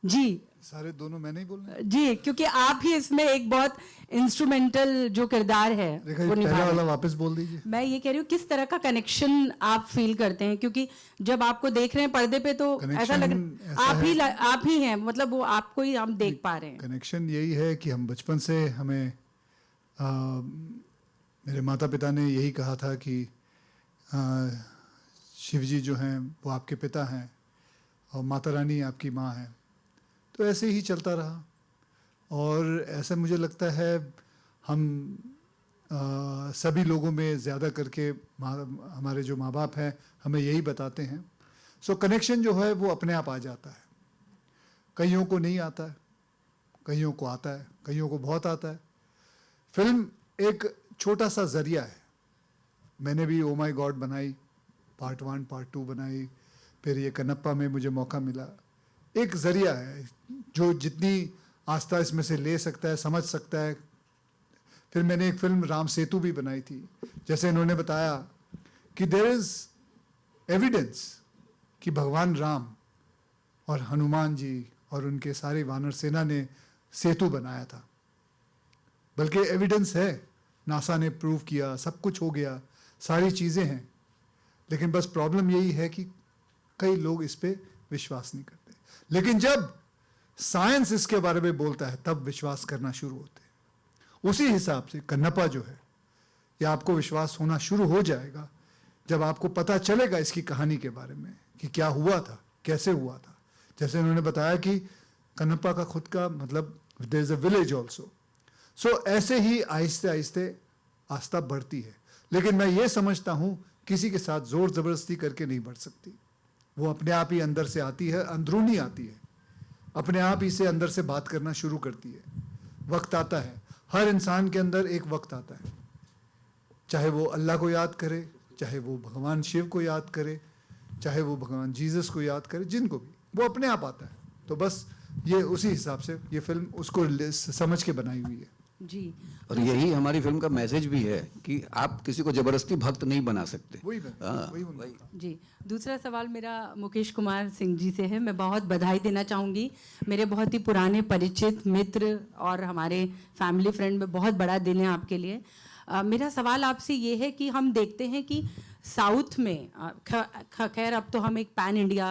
जी सारे दोनों मैं नहीं बोल रहा जी, क्योंकि आप ही इसमें एक बहुत इंस्ट्रूमेंटल जो किरदार है वो निभा पहला रहे वाला हैं। वापस बोल दीजिए। मैं ये कह रही हूँ, किस तरह का कनेक्शन आप फील करते हैं? क्योंकि जब आपको देख रहे हैं पर्दे पे तो ऐसा लग आप ही हैं, मतलब वो आपको ही हम देख पा रहे हैं। कनेक्शन यही है कि हम बचपन से हमें मेरे माता पिता ने यही कहा था कि शिव जी जो हैं वो आपके पिता हैं और माता रानी आपकी माँ है। तो ऐसे ही चलता रहा, और ऐसा मुझे लगता है हम सभी लोगों में ज़्यादा करके हमारे जो माँ बाप हैं हमें यही बताते हैं। सो कनेक्शन जो है वो अपने आप आ जाता है। कईयों को नहीं आता है, कईयों को आता है, कईयों को बहुत आता है। फिल्म एक छोटा सा ज़रिया है। मैंने भी ओ माई गॉड बनाई, पार्ट 1 पार्ट 2 बनाई, फिर ये कन्नप्पा में मुझे मौका मिला। एक ज़रिया है जो जितनी आस्था इसमें से ले सकता है, समझ सकता है। फिर मैंने एक फिल्म राम सेतु भी बनाई थी। जैसे इन्होंने बताया कि देयर इज़ एविडेंस कि भगवान राम और हनुमान जी और उनके सारे वानर सेना ने सेतु बनाया था, बल्कि एविडेंस है, नासा ने प्रूव किया, सब कुछ हो गया, सारी चीज़ें हैं। लेकिन बस प्रॉब्लम यही है कि कई लोग इस पे विश्वास नहीं करते। लेकिन जब साइंस इसके बारे में बोलता है तब विश्वास करना शुरू होते हैं। उसी हिसाब से कन्नप्पा जो है, ये आपको विश्वास होना शुरू हो जाएगा जब आपको पता चलेगा इसकी कहानी के बारे में कि क्या हुआ था, कैसे हुआ था। जैसे उन्होंने बताया कि कन्नप्पा का खुद का मतलब there is a village also. So ऐसे ही आहिस्ते आहिस्ते आस्था बढ़ती है। लेकिन मैं ये समझता हूँ किसी के साथ जोर ज़बरदस्ती करके नहीं बढ़ सकती। वो अपने आप ही अंदर से आती है, अंदरूनी आती है, अपने आप ही से अंदर से बात करना शुरू करती है। वक्त आता है, हर इंसान के अंदर एक वक्त आता है, चाहे वो अल्लाह को याद करे, चाहे वो भगवान शिव को याद करे, चाहे वो भगवान जीसस को याद करे, जिनको भी, वो अपने आप आता है। तो बस ये उसी हिसाब से ये फिल्म उसको समझ के बनाई हुई है। जी, और यही हमारी फिल्म का मैसेज भी है कि आप किसी को जबरदस्ती भक्त नहीं बना सकते। वही हाँ, वही जी। दूसरा सवाल मेरा मुकेश कुमार सिंह जी से है। मैं बहुत बधाई देना चाहूँगी, मेरे बहुत ही पुराने परिचित मित्र और हमारे फैमिली फ्रेंड में बहुत बड़ा दिन है आपके लिए। मेरा सवाल आपसे ये है कि हम देखते हैं कि साउथ में खैर अब तो हम एक पैन इंडिया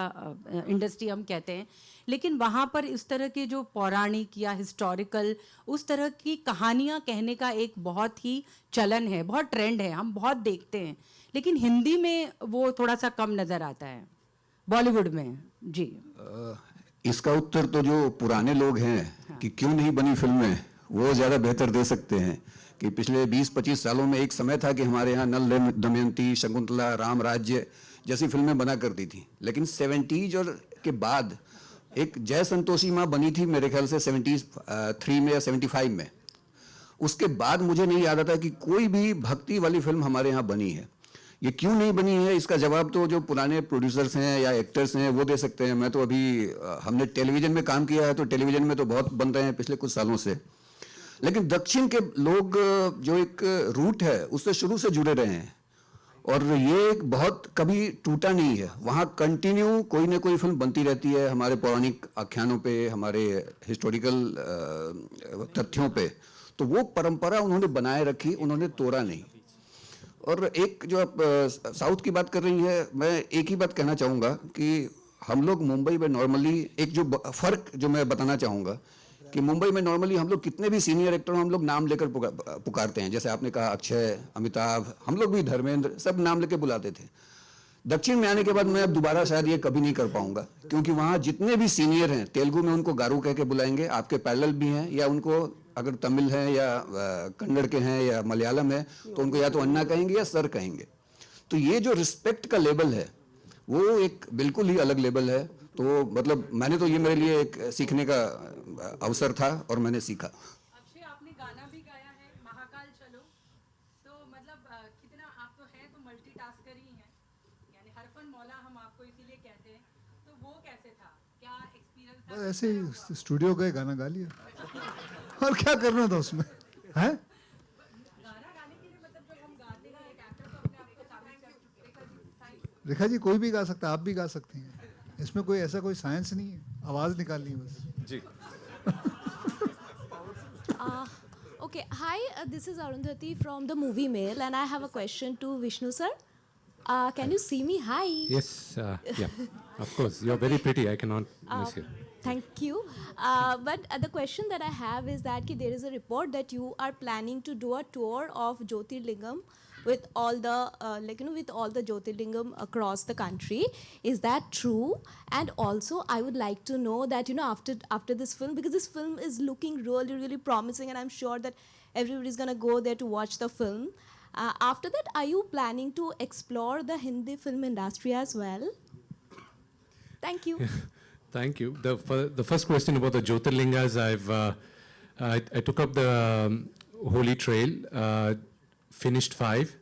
इंडस्ट्री हम कहते हैं, लेकिन वहाँ पर इस तरह के जो पौराणिक या हिस्टोरिकल उस तरह की कहानियाँ कहने का एक बहुत ही चलन है, बहुत ट्रेंड है, हम बहुत देखते हैं, लेकिन हिंदी में वो थोड़ा सा कम नज़र आता है, बॉलीवुड में। जी, इसका उत्तर तो जो पुराने लोग हैं कि क्यों नहीं बनी फिल्में, वो ज़्यादा बेहतर दे सकते हैं। कि पिछले 20-25 सालों में एक समय था कि हमारे यहाँ नल दमयंती, शकुंतला, राम राज्य जैसी फिल्में बना करती थी, लेकिन 70s और के बाद एक जय संतोषी माँ बनी थी मेरे ख्याल से 73 में या 75 में। उसके बाद मुझे नहीं याद आता कि कोई भी भक्ति वाली फिल्म हमारे यहाँ बनी है। ये क्यों नहीं बनी है, इसका जवाब तो जो पुराने प्रोड्यूसर्स हैं या एक्टर्स हैं वो दे सकते हैं। मैं तो अभी हमने टेलीविज़न में काम किया है, तो टेलीविज़न में तो बहुत बन रहे हैं पिछले कुछ सालों से, लेकिन दक्षिण के लोग जो एक रूट है उससे शुरू से जुड़े रहे हैं और ये एक बहुत कभी टूटा नहीं है। वहाँ कंटिन्यू कोई ना कोई फिल्म बनती रहती है हमारे पौराणिक आख्यानों पे, हमारे हिस्टोरिकल तथ्यों पे। तो वो परंपरा उन्होंने बनाए रखी, उन्होंने तोड़ा नहीं। और एक जो आप साउथ की बात कर रही है, मैं एक ही बात कहना चाहूँगा कि हम लोग मुंबई में नॉर्मली एक जो फ़र्क जो मैं बताना चाहूँगा कि मुंबई में नॉर्मली हम लोग कितने भी सीनियर एक्टर हम लोग नाम लेकर पुकारते हैं। जैसे आपने कहा अक्षय, अमिताभ, हम लोग भी धर्मेंद्र, सब नाम लेकर बुलाते थे। दक्षिण में आने के बाद मैं अब दोबारा शायद ये कभी नहीं कर पाऊंगा, क्योंकि वहाँ जितने भी सीनियर हैं, तेलुगु में उनको गारू कह के बुलाएंगे, आपके पैरेलल भी हैं, या उनको अगर तमिल हैं या कन्नड़ के हैं या मलयालम है तो उनको या तो अन्ना कहेंगे या सर कहेंगे। तो ये जो रिस्पेक्ट का लेवल है वो एक बिल्कुल ही अलग लेवल है। तो मतलब मैंने तो ये मेरे लिए एक सीखने का अवसर था और मैंने सीखा। अक्षय, आपने गाना भी गाया है महाकाल चलो, तो मतलब कितना आप तो हैं तो मल्टीटास्कर ही हैं, यानी हरफन मौला हम आपको इसीलिए कहते हैं, तो वो कैसे था, क्या एक्सपीरियंस था? बस ऐसे ही स्टूडियो गए, गाना गा लिया और क्या करना था उसमें, है? गाना गाने के लिए मतलब जब हम गाते हैं एक एक्टर तो अपने आप को साबित कर, रेखा जी कोई भी गा सकता है, आप भी गा सकती हैं, इसमें कोई ऐसा कोई साइंस नहीं है, आवाज़ निकालनी है बस। जी। Okay, hi, this is Arundhati from the Movie Mail, and I have a question to Vishnu sir. Can you see me? Hi. Yes, yeah, of course. You're very pretty. I cannot miss you. Thank you. But the question that I have is that there is a report that you are planning to do a tour of Jyotirlingam with all the with all the Jyotirlingam across the country. Is that true? And also I would like to know that after this film, because this film is looking really promising, and I'm sure that everybody's gonna go there to watch the film. After that, are you planning to explore the Hindi film industry as well? Thank you. Thank you. The first question about the Jyotirlingas, I took up the Holy Trail, finished 5.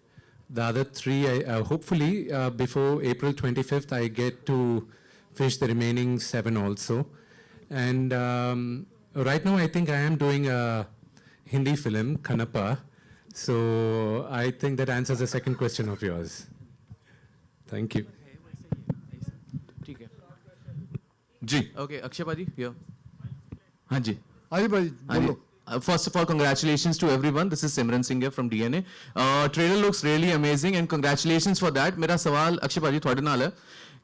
The other 3, hopefully before April 25th, I get to finish the remaining 7 also. And right now, I think I am doing a Hindi film, Kanapa. So I think that answers the second question of yours. Thank you. ठीक है जी। Okay Akshay पाजी या हाँ जी आइए भाई बोलो। First of all, congratulations to everyone. This is Simran Singh here from DNA. Trailer looks really amazing and congratulations for that. मेरा सवाल अक्षय पाजी थोड़े नाल है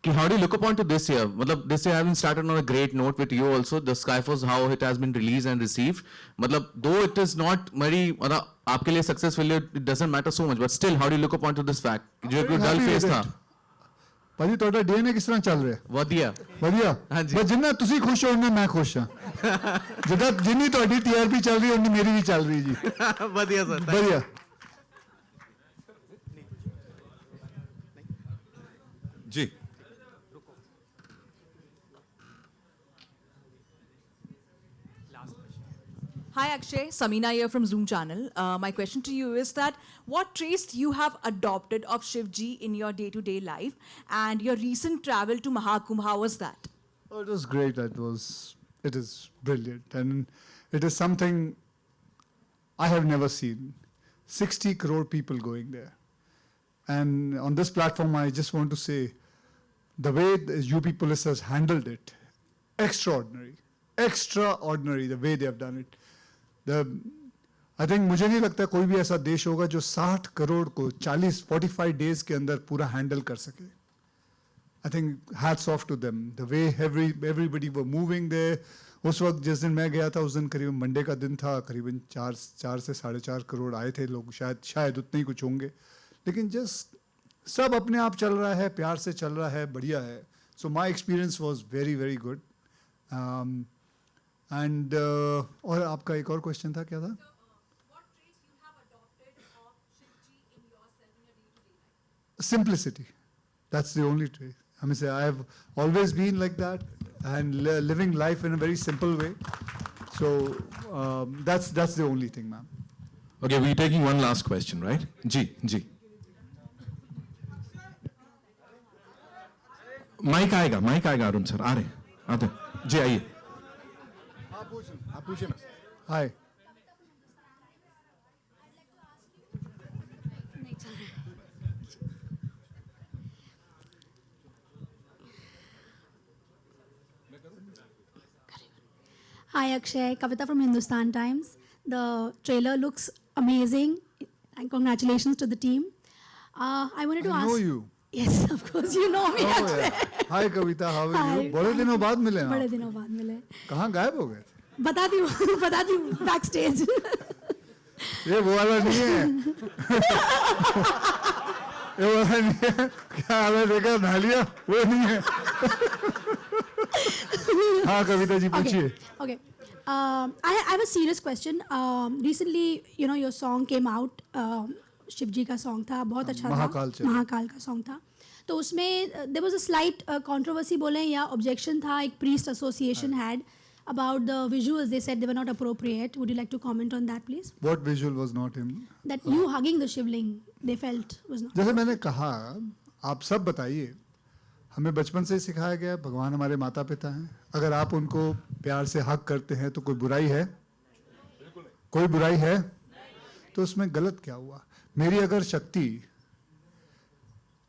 कि how do you look upon to this year? मतलब this year having started on a great note with you also. The Skyforce, how it has been released and received. मतलब though it is not very मतलब आपके लिए successful, it doesn't matter so much. But still, how do you look upon to this fact? जो एक dull phase था। ਭਾਜੀ ਤੁਹਾਡਾ DNA ਕਿਸ ਤਰ੍ਹਾਂ ਚੱਲ ਰਿਹਾ? ਵਧੀਆ ਵਧੀਆ। ਹਾਂਜੀ। ਬਸ ਜਿੰਨਾ ਤੁਸੀਂ ਖੁਸ਼ ਹੋ ਉਹਨਾਂ ਮੈਂ ਖੁਸ਼ ਹਾਂ। ਜਿੱਦਾਂ ਜਿੰਨੀ ਤੁਹਾਡੀ ਟੀਆਰਪੀ ਚੱਲ ਰਹੀ ਉਨੀ ਮੇਰੀ ਵੀ ਚੱਲ ਰਹੀ ਜੀ। ਵਧੀਆ ਸਰ ਵਧੀਆ। जी। Hi, Akshay, Samina here from Zoom channel. My question to you is that what traits you have adopted of Shivji in your day-to-day life, and your recent travel to Mahakumbh, how was that? Oh, it was great. It is brilliant. And it is something I have never seen. 60 crore people going there. And on this platform, I just want to say, the way the UP police has handled it, extraordinary. Extraordinary, the way they have done it. I think मुझे नहीं लगता कोई भी ऐसा देश होगा जो 60 करोड़ को 45 days के अंदर पूरा हैंडल कर सके. I think hats off to them. The way everybody were moving there. उस वक्त जिस दिन मैं गया था उस दिन करीबन मंडे का दिन था, करीबन 4 से 4.5 करोड़ आए थे लोग, शायद उतने ही कुछ होंगे. लेकिन जस्ट सब अपने आप चल रहा है, प्यार से चल रहा है, बढ़िया है. So my experience was very, very good. And और आपका एक और क्वेश्चन था, क्या था? Simplicity. That's the only trait. I mean, I have always been like that and living life in a very simple way. So that's the only thing, ma'am. Okay, we're taking one last question, right? Ji. Mic आएगा Arun sir, आ रहे आते जी, आइए. आप पूछिए ना. हाय. Hi Akshay, Kavita from Hindustan Times. The trailer looks amazing and congratulations to the team. I wanted to ask. I know you. Yes, of course you know me. Oh, yeah. Hi Kavita, how are you? बड़े दिनों बाद मिले ना. बड़े दिनों बाद मिले. कहाँ गायब हो गए थे? बता दी backstage. ये वो वाला नहीं है. ये वाला नहीं है. क्या आपने देखा नालिया? वो नहीं है. हाँ कविता जी पूछिए. Okay. I have a serious question. Recently, your song came out. Shiv जी का सॉन्ग था, बहुत अच्छा था, महाकाल का सॉन्ग था. तो उसमें there was a slight controversy बोलें या objection था, एक priest association had about the visuals. They said they were not appropriate. Would you like to comment on that, please? What visual was not in? That you hugging the Shivling, they felt was not. जैसे मैंने कहा, आप सब बताइए, हमें बचपन से सिखाया गया भगवान हमारे माता पिता हैं. अगर आप उनको प्यार से हक करते हैं तो कोई बुराई है? कोई बुराई है? तो उसमें गलत क्या हुआ? मेरी अगर शक्ति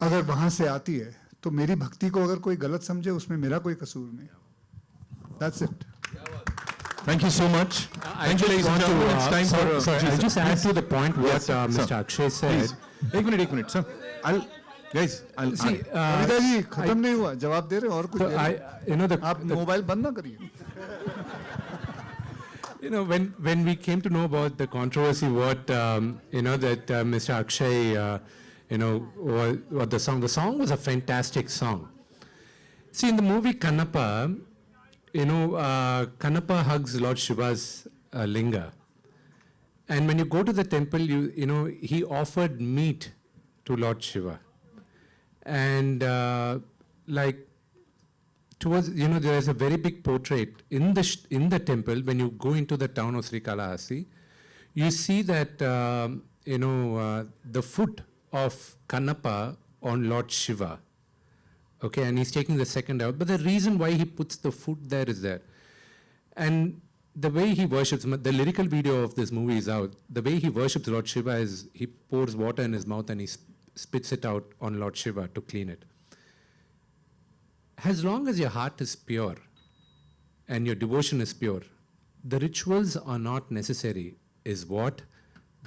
अगर वहां से आती है तो मेरी भक्ति को अगर कोई गलत समझे उसमें मेरा कोई कसूर नहीं. That's it. Thank you so much. Thank you, ladies and gentlemen. It's time for. Sorry, I'll just add to the point what Mr. Akshay said. एक minute sir. I'll See, Kavita ji खत्म नहीं हुआ, जवाब दे रहे हैं और कुछ. आप मोबाइल बंद ना करिए. When we came to know about the controversy, what that Mr. Akshay, what the song was a fantastic song. See, in the movie Kannappa, Kannappa hugs Lord Shiva's linga, and when you go to the temple, he offered meat to Lord Shiva, and towards, there is a very big portrait in the temple. When you go into the town of Srikalahasti, you see that the foot of Kannappa on Lord Shiva. Okay, and he's taking the second out. But the reason why he puts the foot there is there, and the way he worships, the lyrical video of this movie is out. The way he worships Lord Shiva is he pours water in his mouth and he spits it out on Lord Shiva to clean it. As long as your heart is pure and your devotion is pure, the rituals are not necessary, is what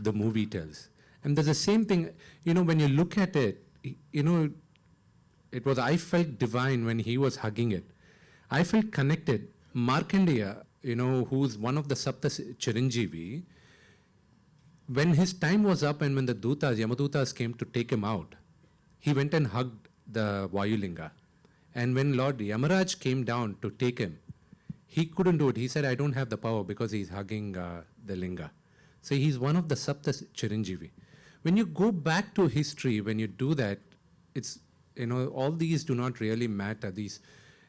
the movie tells. And there's the same thing, when you look at it, I felt divine when he was hugging it. I felt connected. Markandeya, who's one of the Sapta Chiranjeevi, when his time was up and when the Yamadutas came to take him out, he went and hugged the Vayulinga. And when Lord Yamaraj came down to take him, he couldn't do it. He said, I don't have the power because he's hugging the linga. So he's one of the Sapta Chiranjeevi. When you go back to history, when you do that, it's, all these do not really matter. These,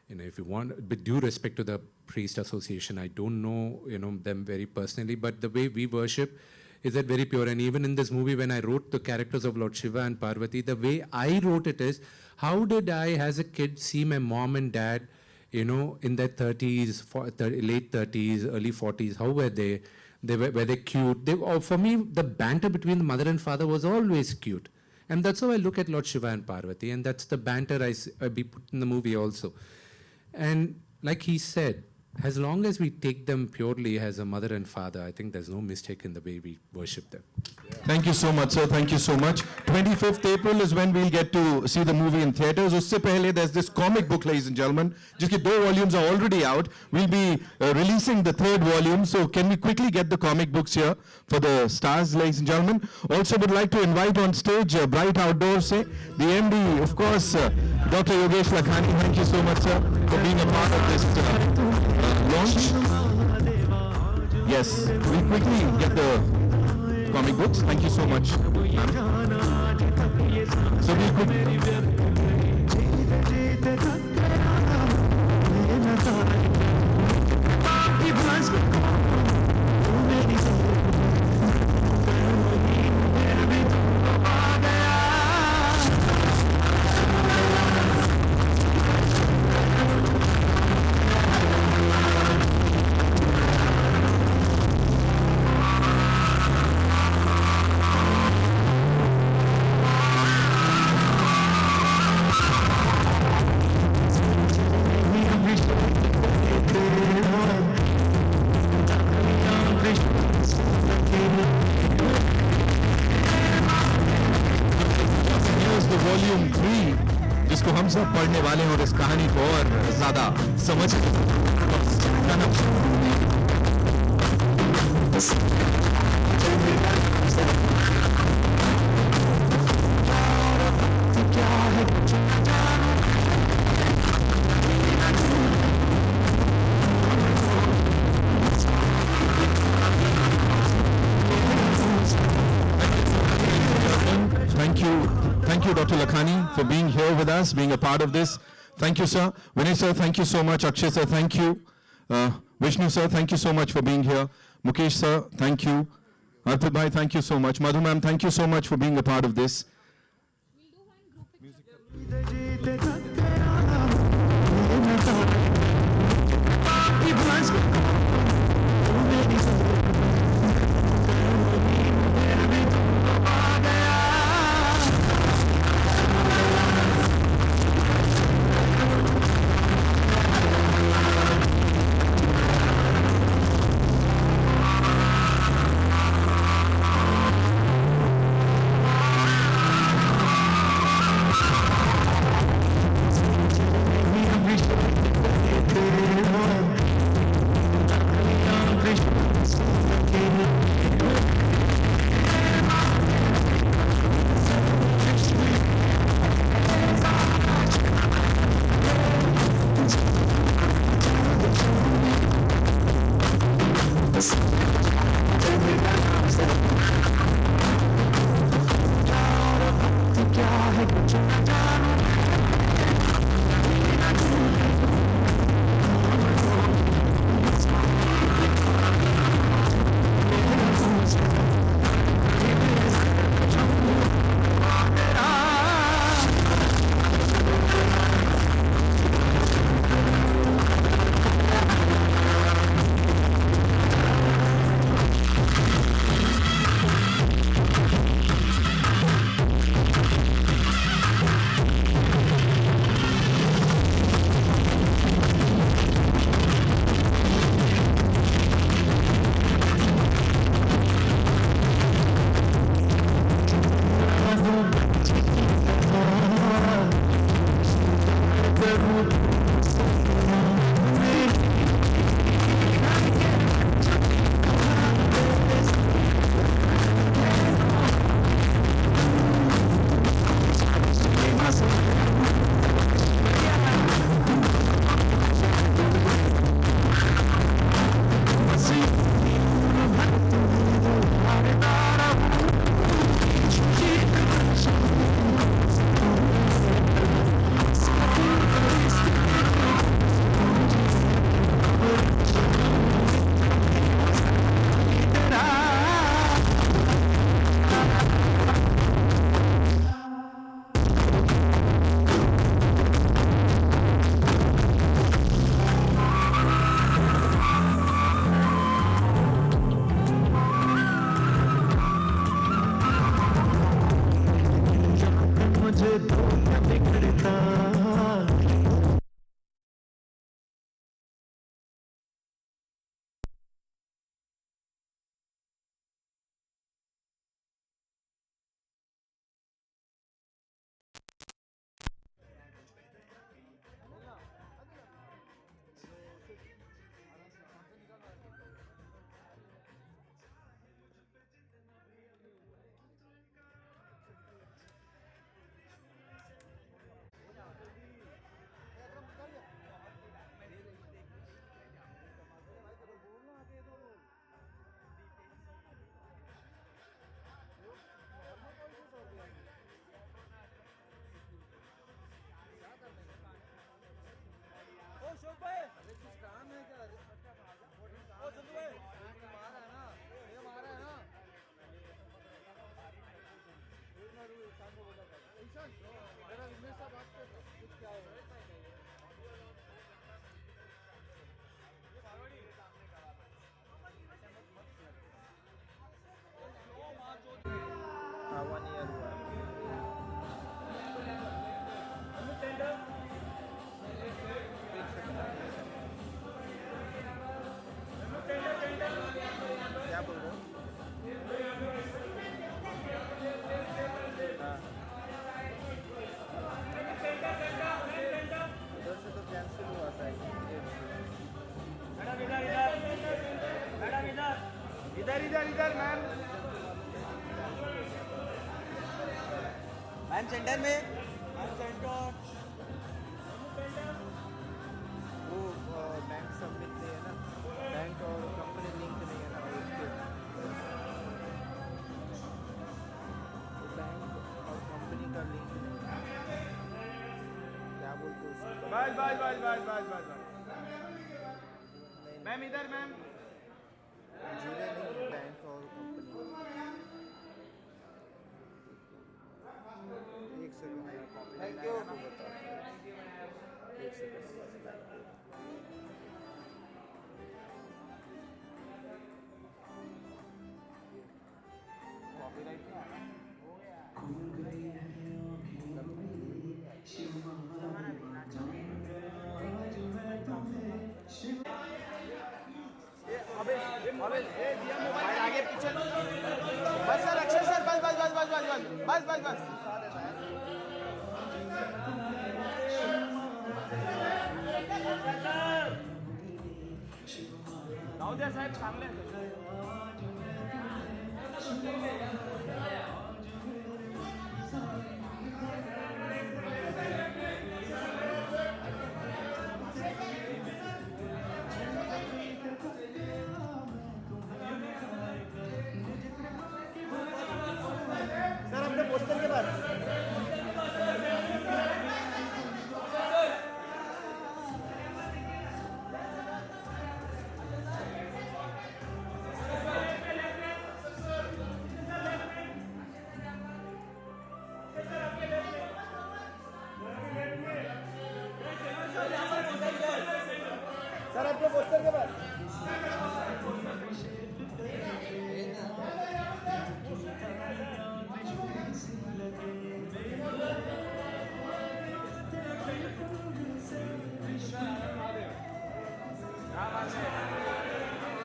if you want, with due respect to the priest association, I don't know, them very personally, but the way we worship is that very pure. And even in this movie, when I wrote the characters of Lord Shiva and Parvati, the way I wrote it is, how did I, as a kid, see my mom and dad, in their 30s, late 30s, early 40s? How were they? Were they cute? For me, the banter between the mother and father was always cute. And that's how I look at Lord Shiva and Parvati. And that's the banter I be put in the movie also. And like he said, as long as we take them purely as a mother and father, I think there's no mistake in the way we worship them. Thank you so much, sir. Thank you so much. 25th April is when we'll get to see the movie in theaters. Usse pehle, there's this comic book, ladies and gentlemen. Jiski 2 volumes are already out. We'll be releasing the 3rd volume. So can we quickly get the comic books here for the stars, ladies and gentlemen? Also would like to invite on stage Bright Outdoors, the MD, of course, Dr. Yogesh Lakhani. Thank you so much, sir, for being a part of this launch. Yes, we quickly get the comic books. Thank you so much, ma'am. So we quickly. Volume 3 जिसको हम सब पढ़ने वाले हैं और इस कहानी को और ज्यादा समझ Thank you, Dr. Lakhani, for being here with us, being a part of this. Thank you, sir. Vinay, sir, thank you so much. Akshay, sir, thank you. Vishnu, sir, thank you so much for being here. Mukesh, sir, thank you. Arpit bhai, thank you so much. Madhu ma'am, thank you so much for being a part of this. And centre में and centre वो bank submit नहीं है ना, bank और company link नहीं है ना उसके, बैंक और कंपनी का लिंक नहीं है, क्या बोलते हैं उसको? बस बस बस बस बस बस बस मैम इधर मैम जुड़े नहीं बैंक और कंपनी। एक सेकंड थैंक यू। एक सेकंड कॉपीराइट नहीं आना हो गया। अबे अबे ए दिया मोबाइल आगे पीछे बस सर अक्षय सर बस बस बस बस बस बस बस बस नवोदय साहेब चांगले सर अपने पोस्टर के पास सर अपने पोस्टर के पास